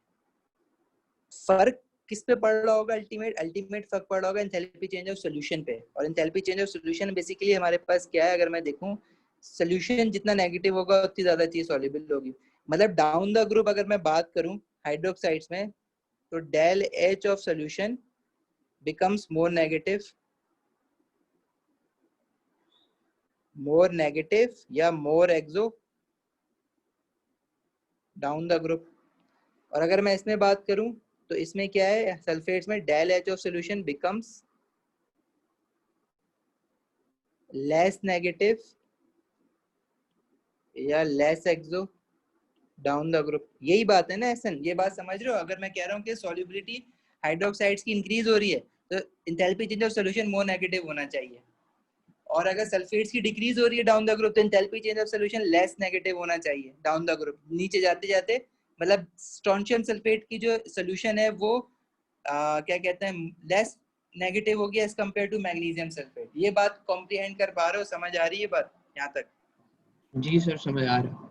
फर्क किस पे पड़ रहा होगा, अल्टीमेट फर्क पड़ रहा होगा एंथैल्पी चेंज ऑफ सॉल्यूशन पे। और enthalpy change of solution basically हमारे पास क्या है, अगर मैं देखूं सॉल्यूशन जितना नेगेटिव होगा उतनी ज्यादा चीज सॉल्युबल होगी। मतलब डाउन द ग्रुप अगर मैं बात करूं हाइड्रोक्साइड्स में तो del H of solution becomes more negative या more exo down the group. और अगर मैं इसमें बात करूं तो इसमें क्या है सल्फेट्स में del H of solution becomes less negative या less exo down the group. यही बात है ना एहसन, ये बात समझ रहे हो। अगर मैं कह रहा हूँ कि सॉल्युबिलिटी हाइड्रोक्साइड्स की इंक्रीज हो रही है तो enthalpy change of solution more negative होना चाहिए, और अगर सल्फेट्स की डिक्रीज हो रही है डाउन द ग्रुप तो enthalpy change of solution less negative होना चाहिए डाउन द ग्रुप। नीचे जाते जाते मतलब स्ट्रोंशियम सल्फेट की जो सॉल्यूशन है वो क्या कहते हैं लेस नेगेटिव होगी as compare to magnesium sulphate. ये बात कॉम्प्रिहेंड कर पा रहे हो, समझ आ रही है बात यहाँ तक? जी सर समझ आ रहा है।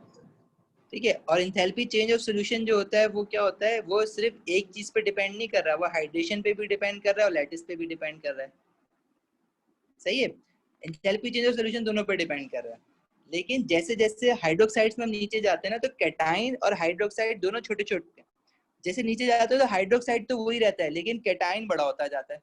ठीक है। और इंथैल्पी चेंज ऑफ सॉल्यूशन जो होता है वो क्या होता है, वो सिर्फ एक चीज पे डिपेंड नहीं कर रहा, वो हाइड्रेशन पे भी डिपेंड कर रहा है और लैटिस पे भी डिपेंड कर रहा है, सही है। इंथैल्पी चेंज ऑफ सॉल्यूशन दोनों पे डिपेंड कर रहा है। लेकिन जैसे जैसे हाइड्रोक्साइड्स में हम नीचे जाते हैं ना तो कैटाइन और हाइड्रोक्साइड दोनों छोटे छोटे, जैसे नीचे जाते हैं तो हाइड्रोक्साइड तो वही रहता है लेकिन कैटाइन बड़ा होता जाता है।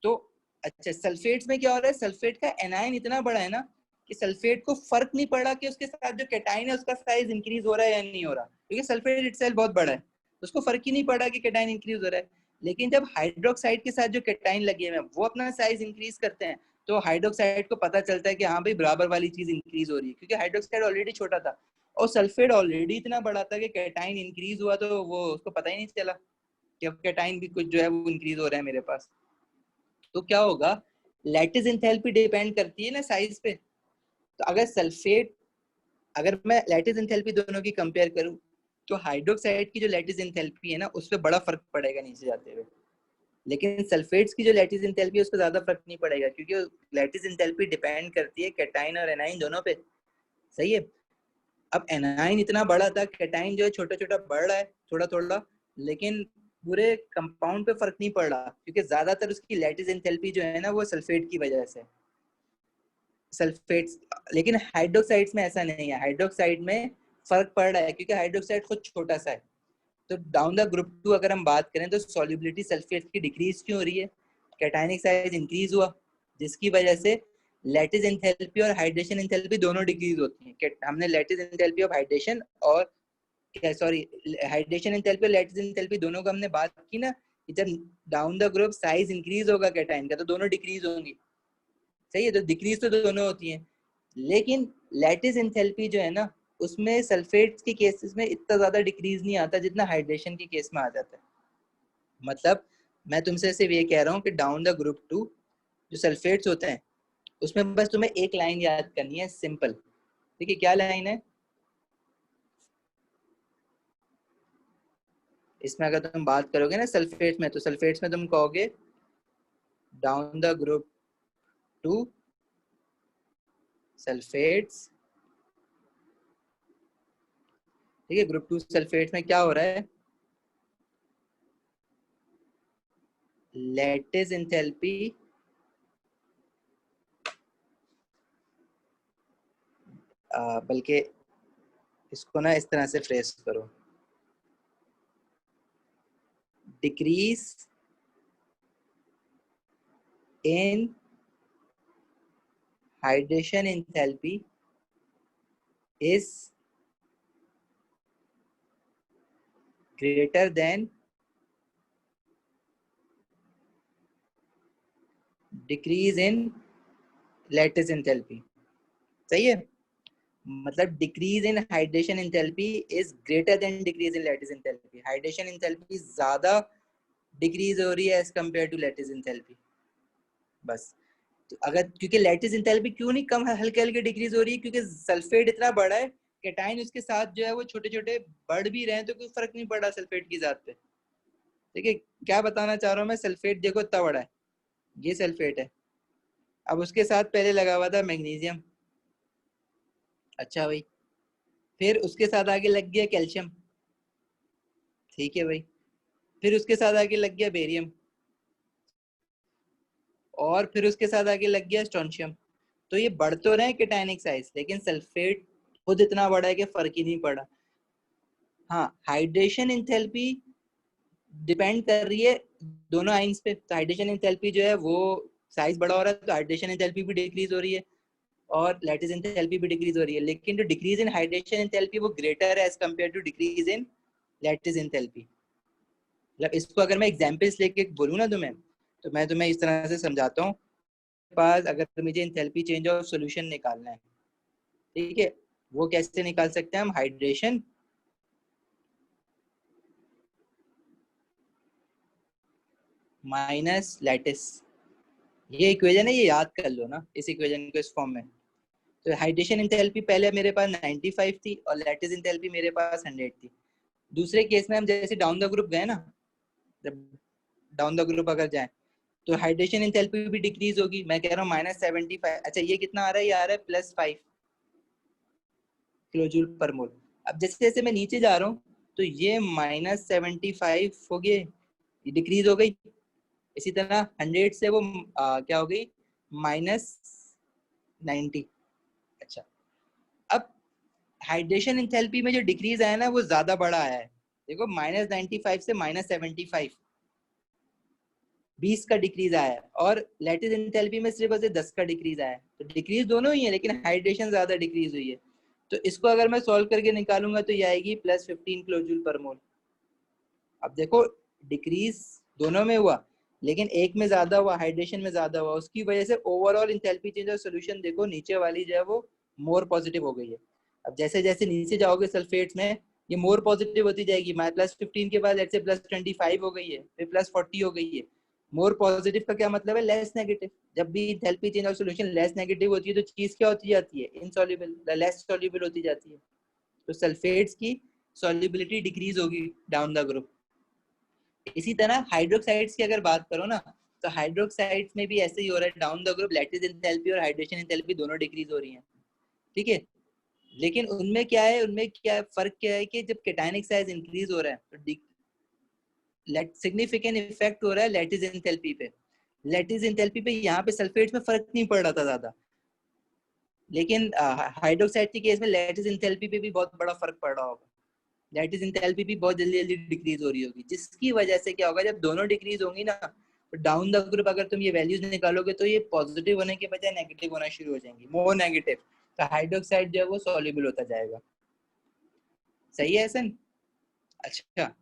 तो अच्छा, सल्फेट्स में क्या हो रहा है, सल्फेट का एनायन इतना बड़ा है ना कि सल्फेट को फर्क नहीं पड़ा कि उसके साथ जो कैटाइन है उसका साइज इंक्रीज हो रहा है या नहीं हो रहा, क्योंकि सल्फेट इटसेल्फ बहुत बड़ा है, उसको फर्क ही नहीं पड़ा कि कैटाइन इंक्रीज हो रहा है। लेकिन जब हाइड्रोक्साइड के साथ जो कैटाइन लगे हुए हैं वो अपना साइज इंक्रीज करते हैं तो हाइड्रोक्साइड को पता चलता है कि हाँ भाई बराबर वाली चीज इंक्रीज हो रही है, क्योंकि हाइड्रोक्साइड ऑलरेडी छोटा था और सल्फेट ऑलरेडी इतना बड़ा था कि कैटाइन इंक्रीज हुआ तो वो उसको पता ही नहीं चला कि अब कैटाइन भी कुछ जो है वो इंक्रीज हो रहा है मेरे पास। तो क्या होगा, लैटिस एंथैल्पी डिपेंड करती है ना साइज पे। तो अगर सल्फेट, अगर मैं लैटिस एंथैल्पी दोनों की कंपेयर करूं तो हाइड्रोक्साइड की जो लैटिस एंथैल्पी है ना उस पर बड़ा फर्क पड़ेगा नीचे जाते हुए, लेकिन सल्फेट्स की जो लैटिस एंथैल्पी है उस पर ज्यादा फर्क नहीं पड़ेगा क्योंकि लैटिस एंथैल्पी डिपेंड करती है कैटाइन और एनाइन दोनों पे, सही है। अब एनाइन इतना बड़ा था, कैटाइन जो है छोटा छोटा बढ़ रहा है थोड़ा थोड़ा, लेकिन पूरे कंपाउंड पे फर्क नहीं पड़ रहा क्योंकि ज्यादातर उसकी लैटिस एंथैल्पी जो है ना वो सल्फेट की वजह से, सल्फेट्स। लेकिन हाइड्रोक्साइड्स में ऐसा नहीं है, हाइड्रोक्साइड में फर्क पड़ रहा है क्योंकि हाइड्रोक्साइड खुद छोटा सा है। तो डाउन द ग्रुप 2 अगर हम बात करें तो सॉल्युबिलिटी सल्फेट की डिक्रीज क्यों हो रही है, कैटायनिक साइज इंक्रीज हुआ जिसकी वजह से लैटिस एंथैल्पी और हाइड्रेशन एंथैल्पी दोनों डिक्रीज होती है। हमने लैटिस एंथैल्पी ऑफ हाइड्रेशन और सॉरी हाइड्रेशन एंथैल्पी और लैटिस एंथैल्पी दोनों का हमने बात की ना कि जब down the group size increase होगा कैटायन का तो दोनों डिक्रीज होंगी, सही है। तो डिक्रीज तो दोनों होती है, लेकिन लैटिस एंथैल्पी जो है ना उसमें सल्फेट्स के केसेस में इतना ज्यादा डिक्रीज नहीं आता जितना हाइड्रेशन के केस में आ जाता है। मतलब मैं तुमसे सिर्फ ये कह रहा हूँ कि डाउन द ग्रुप 2 जो सल्फेट्स होते हैं उसमें बस तुम्हें एक लाइन याद करनी है सिंपल, ठीक है। क्या लाइन है, इसमें अगर तुम बात करोगे ना सल्फेट्स में, तो सल्फेट्स में तुम कहोगे down the group two sulphates. ठीक है, ग्रुप 2 सल्फेट्स में क्या हो रहा है, लैटिस एंथैल्पी बल्कि इसको ना इस तरह से फ्रेज करो, decrease in hydration enthalpy is greater than decrease in lattice enthalpy। सही है, मतलब decrease in hydration enthalpy is greater than decrease in lattice enthalpy. Hydration enthalpy ज्यादा डिक्रीज हो रही है as compare to lattice enthalpy. बस तो अगर, क्योंकि लैटिस एंथैल्पी क्यों नहीं कम हल्के हल्के डिक्रीज हो रही है, क्योंकि सल्फेट इतना बड़ा है, कैटाइन उसके साथ जो है वो छोटे छोटे बढ़ भी रहे हैं तो कोई फर्क नहीं पड़ा सल्फेट की जात पे। ठीक है, क्या बताना चाह रहा हूँ मैं, सल्फेट देखो इतना बड़ा है, ये सल्फेट है, अब उसके साथ पहले लगा हुआ था मैग्नीशियम, अच्छा भाई, फिर उसके साथ आगे लग गया कैल्शियम, ठीक है भाई, फिर उसके साथ आगे लग गया बेरियम, और फिर उसके साथ आगे लग गया स्ट्रोंशियम। तो ये बढ़ तो रहे हैं केटायनिक साइज, लेकिन सल्फेट खुद इतना बड़ा है कि फर्क ही नहीं पड़ा। हाँ, हाइड्रेशन एंथैल्पी डिपेंड कर रही है दोनों आइंस पे। तो हाइड्रेशन एंथैल्पी जो है वो साइज बड़ा हो रहा है तो हाइड्रेशन एंथैल्पी भी डिक्रीज हो रही है और लैटिस एंथैल्पी भी डिक्रीज हो रही है, लेकिन जो डिक्रीज इन हाइड्रेशन एंथैल्पी वो ग्रेटर है as compare to decrease in lattice enthalpy. मतलब इसको अगर मैं एग्जांपल्स लेके बोलूँ ना तुम्हें, तो मैं तुम्हें इस तरह से समझाता हूँ। पास अगर मुझे एंथैल्पी चेंज ऑफ सॉल्यूशन निकालना है, ठीक है, वो कैसे निकाल सकते हैं हम, हाइड्रेशन माइनस लैटिस, ये इक्वेशन है, ये याद कर लो ना इस इक्वेशन को इस फॉर्म में। तो हाइड्रेशन एंथैल्पी पहले मेरे पास 95 थी और लैटिस एंथैल्पी मेरे पास 100 थी। दूसरे केस में हम जैसे डाउन द ग्रुप गए ना, जब डाउन द ग्रुप अगर जाए तो हाइड्रेशन एंथैल्पी भी डिक्रीज होगी। मैं कह रहा हूँ -75, अच्छा ये कितना आ रहा है, ये आ रहा है +5 किलो जूल पर मोल। अब जैसे जैसे मैं नीचे जा रहा हूँ तो ये -75 हो गए, ये डिक्रीज हो गई। इसी तरह 100 से वो क्या हो गई, -90। अच्छा, अब हाइड्रेशन एंथैल्पी में जो डिक्रीज आया ना वो ज्यादा बड़ा आया है, देखो -95 से -75, 20 का डिक्रीज आया है, और लैटिस एंथैल्पी में सिर्फ 10 का डिक्रीज आया है। तो डिक्रीज दोनों ही है लेकिन हाइड्रेशन ज्यादा डिक्रीज हुई है। तो इसको अगर मैं सॉल्व करके निकालूंगा तो ये आएगी +15 किलो जूल पर मोल। अब देखो डिक्रीज दोनों में हुआ, लेकिन एक में ज्यादा हुआ, हाइड्रेशन में ज्यादा हुआ, उसकी वजह से ओवरऑल एंथैल्पी चेंज और सोल्यूशन देखो नीचे वाली जो है वो मोर पॉजिटिव हो गई है। अब जैसे जैसे नीचे जाओगे सल्फेट्स में, ये मोर पॉजिटिव होती जाएगी, +15 के बाद लेट्स से +25 हो गई है, फिर +40 हो गई है। मोर पॉजिटिव का क्या मतलब है, लेस नेगेटिव। जब भी एंथैल्पी चेंज और सोल्यूशन लेस नेगेटिव होती है तो चीज क्या होती जाती है, इनसॉल्युबल, लेस सॉल्युबल होती जाती है। तो सल्फेट्स की सॉल्युबिलिटी डिक्रीज होगी डाउन द ग्रुप। इसी तरह हाइड्रोक्साइड्स की अगर बात करो ना, तो हाइड्रोक्साइड्स में भी ऐसे ही हो रहा है, down the group lattice enthalpy और हाइड्रेशन एंथैल्पी दोनों डिक्रीज हो रही हैं। ठीक है, लेकिन उनमें क्या है, उनमें क्या है, फर्क क्या है कि जब कैटायनिक साइज इंक्रीज हो रहा है तो सिग्निफिकेंट इफेक्ट हो रहा है लैटिस एंथैल्पी पे। लैटिस एंथैल्पी पे यहाँ पे सल्फेट्स में फर्क नहीं पड़ रहा था ज्यादा, लेकिन हाइड्रोक्साइड के केस में लैटिस एंथैल्पी पे भी बहुत बड़ा फर्क पड़ रहा होगा। लैटिस एंथैल्पी भी बहुत जल्दी जल्दी डिक्रीज हो रही होगी, जिसकी वजह से क्या होगा, जब दोनों डिक्रीज होंगी ना तो डाउन द ग्रुप अगर तुम ये वैल्यूज निकालोगे तो ये पॉजिटिव होने के बजाय नेगेटिव होना शुरू हो जाएंगी, मोर नेगेटिव। तो हाइड्रोक्साइड जो है वो सॉल्युबल होता जाएगा। सही है ऐसा? अच्छा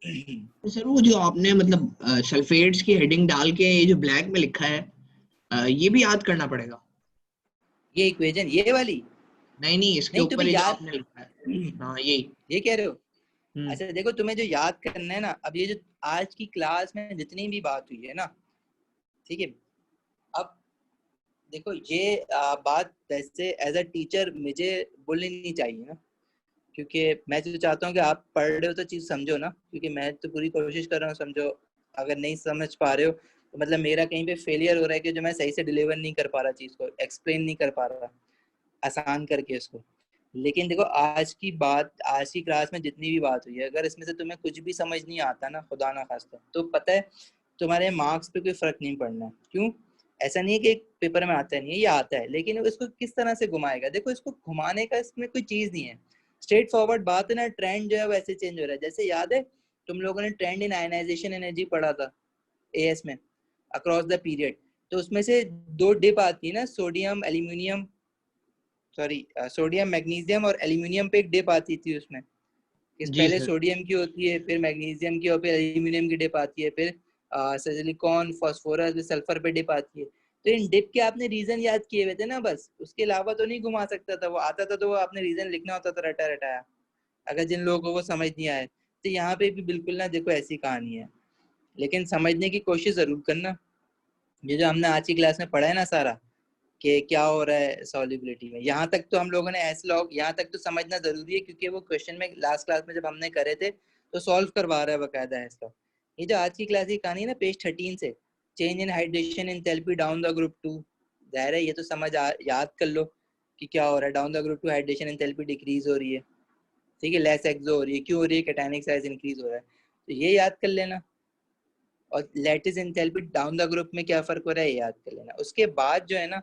तो सर वो जो आपने मतलब सल्फेट्स की हेडिंग डाल के ये जो ब्लैक में लिखा है, ये भी याद करना पड़ेगा? ये इक्वेशन ये वाली? नहीं नहीं, इसके नहीं ऊपर तुम्हें ये जो याद आपने लिखा है। हाँ यही। ये कह रहे हो? हम्म। अच्छा देखो, तुम्हें जो याद करना है ना, अब ये जो आज की क्लास में जितनी भी बात हुई है ना, ठीक है, अब देखो ये बात वैसे एज अ टीचर मुझे बोलनी नहीं चाहिए ना, क्योंकि मैं तो चाहता हूँ कि आप पढ़ रहे हो तो चीज समझो ना, क्योंकि मैं तो पूरी कोशिश कर रहा हूँ समझो। अगर नहीं समझ पा रहे हो तो मतलब मेरा कहीं पे फेलियर हो रहा है कि जो मैं सही से डिलीवर नहीं कर पा रहा, चीज को एक्सप्लेन नहीं कर पा रहा आसान करके उसको। लेकिन देखो आज की बात, आज की क्लास में जितनी भी बात हुई है, अगर इसमें से तुम्हें कुछ भी समझ नहीं आता ना, खुदा ना खास्ता, तो पता है तुम्हारे मार्क्स पे कोई फर्क नहीं पड़ना। क्यों? ऐसा नहीं है कि एक पेपर में आता नहीं है, ये आता है, लेकिन इसको किस तरह से घुमाएगा। देखो इसको घुमाने का इसमें कोई चीज नहीं है, स्ट्रेट फॉरवर्ड बात है ना। ट्रेंड जो है वैसे चेंज हो रहा है। जैसे याद है तुम लोगों ने ट्रेंड इन आयनाइजेशन एनर्जी पढ़ा था एएस में, अक्रॉस द पीरियड। तो उसमें से दो डिप आती है ना, sodium aluminium, sorry sodium magnesium और एल्यूमिनियम पे एक डिप आती थी उसमें। इस जी पहले सर। सोडियम की होती है, फिर मैग्नीशियम की, और फिर एल्यूमिनियम की डिप आती है, फिर सिलिकॉन फास्फोरस सल्फर पे डिप आती है। तो इन डिप के आपने रीजन याद किए हुए थे ना, बस उसके अलावा तो नहीं घुमा सकता था। वो आता था तो वो आपने रीजन लिखना होता था रटा रटाया, अगर जिन लोगों को वो समझ नहीं आए। तो यहाँ पे भी बिल्कुल ना देखो ऐसी कहानी है, लेकिन समझने की कोशिश जरूर करना। ये जो हमने आज की क्लास में पढ़ा है ना सारा, कि क्या हो रहा है सॉल्युबिलिटी में, यहाँ तक तो हम लोगों ने एस लॉग यहाँ तक तो समझना जरूरी है, क्योंकि वो क्वेश्चन में लास्ट क्लास में जब हमने करे थे तो सॉल्व करवा रहा है बकायदा एस लॉग। ये जो आज की क्लास की कहानी है ना पेज 13 से, change in hydration enthalpy down the group 2, जाहिर है ये तो याद कर लो कि क्या हो रहा है। Down the group 2 hydration enthalpy decrease हो रही है, ठीक है, लेस एक्सो हो रही है। क्यों हो रही है? कैटायनिक साइज इंक्रीज हो रहा है, तो ये याद कर लेना। और lattice enthalpy down the group में क्या फर्क हो रहा है ये याद कर लेना। उसके बाद जो है ना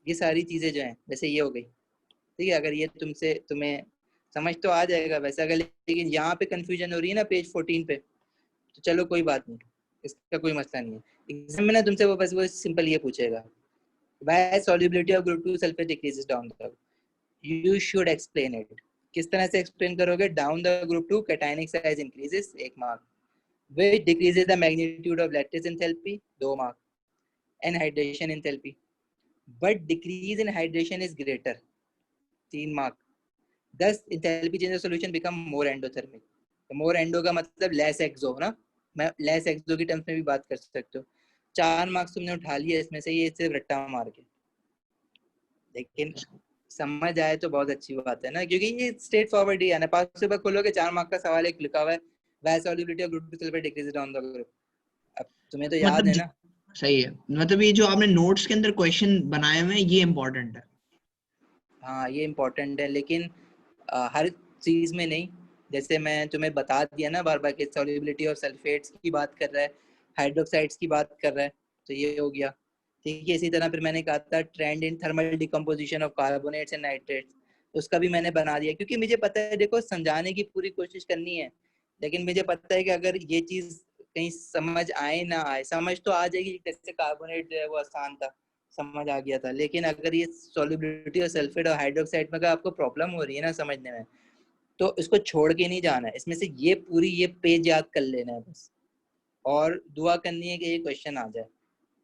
ये सारी चीजें जो हैं, जैसे ये हो गई, ठीक है, अगर ये तुम्हें समझ तो आ जाएगा वैसे। अगर लेकिन यहाँ पे कंफ्यूजन हो रही है ना पेज 14 पे, तो चलो कोई बात नहीं, इसका कोई मसला नहीं है। एग्जाम में ना तुमसे वो बस वो सिंपल ये पूछेगा, why solubility of group 2 sulfate decreases down the, you should explain it। किस तरह से एक्सप्लेन करोगे? Down the group 2 cationic size increases, 1 mark. which decreases the magnitude of lattice enthalpy, 2 mark. and hydration enthalpy, but decrease in hydration is greater, 3 mark. thus enthalpy change of solution become more endothermic। तो more endo का मतलब less exo ना, मैं less exo की terms में भी बात कर सकते हो। 4 मार्क्स तुमने उठा लिया इसमें से, ये सिर्फ रट्टा मार के। लेकिन समझ आए तो बहुत अच्छी बात है ना, क्योंकि ये स्ट्रेट फॉरवर्ड ही है ना। पास पेपर खोलोगे 4 मार्क का सवाल एक लिखा हुआ है, वैसे solubility of group 2 sulphate decrease down the group. अब तुम्हें तो याद मतलब है ना। सही है, मतलब ये जो आपने नोट्स के अंदर क्वेश्चन बनाए हुए हैं ये इम्पोर्टेंट है। हाँ ये इम्पोर्टेंट है, लेकिन हर चीज में नहीं। जैसे मैं तुम्हें बता दिया ना बार बार कि सॉल्युबिलिटी ऑफ सल्फेट्स की बात कर रहा है, हाइड्रोक्साइड्स की बात कर रहा है, तो ये हो गया, ठीक है। इसी तरह फिर मैंने कहा था trend in thermal decomposition of carbonates and nitrates, उसका भी मैंने बना दिया, क्योंकि मुझे पता है देखो समझाने की पूरी कोशिश करनी है, लेकिन मुझे पता है कि अगर ये चीज कहीं समझ आए ना आए, समझ तो आ जाएगी कैसे कार्बोनेट जो है वो आसान था, समझ आ गया था। लेकिन अगर ये सॉल्युबिलिटी और सल्फेट और हाइड्रोक्साइड में अगर आपको प्रॉब्लम हो रही है ना समझने में, तो इसको छोड़ के नहीं जाना है, इसमें से ये पूरी ये पेज याद कर लेना है बस। और दुआ करनी है कि ये क्वेश्चन आ जाए,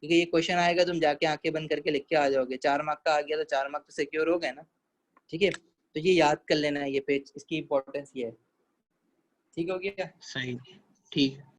क्योंकि ये क्वेश्चन आएगा तुम जाके आंखें बंद करके लिख के आ जाओगे। 4 मार्क का आ गया तो 4 मार्क तो सिक्योर हो गए ना, ठीक है। तो ये याद कर लेना है ये पेज, इसकी इंपॉर्टेंस ये है। ठीक हो गया? सही, ठीक है।